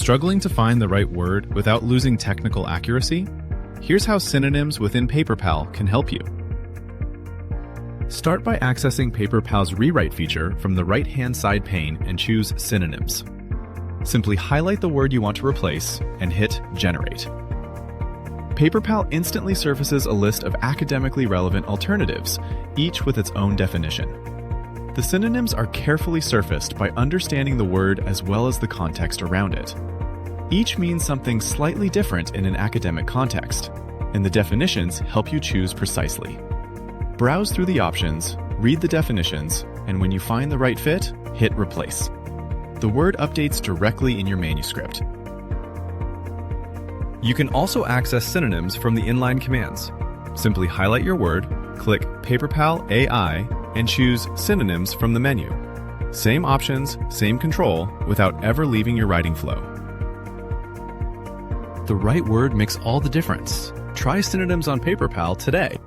Struggling to find the right word without losing technical accuracy? Here's how Synonyms within Paperpal can help you. Start by accessing Paperpal's Rewrite feature from the right-hand side pane and choose Synonyms. Simply highlight the word you want to replace and hit Generate. Paperpal instantly surfaces a list of academically relevant alternatives, each with its own definition. The synonyms are carefully surfaced by understanding the word as well as the context around it. Each means something slightly different in an academic context, and the definitions help you choose precisely. Browse through the options, read the definitions, and when you find the right fit, hit Replace. The word updates directly in your manuscript. You can also access synonyms from the inline commands. Simply highlight your word, click Paperpal AI, and choose Synonyms from the menu. Same options, same control, without ever leaving your writing flow. The right word makes all the difference. Try Synonyms on Paperpal today.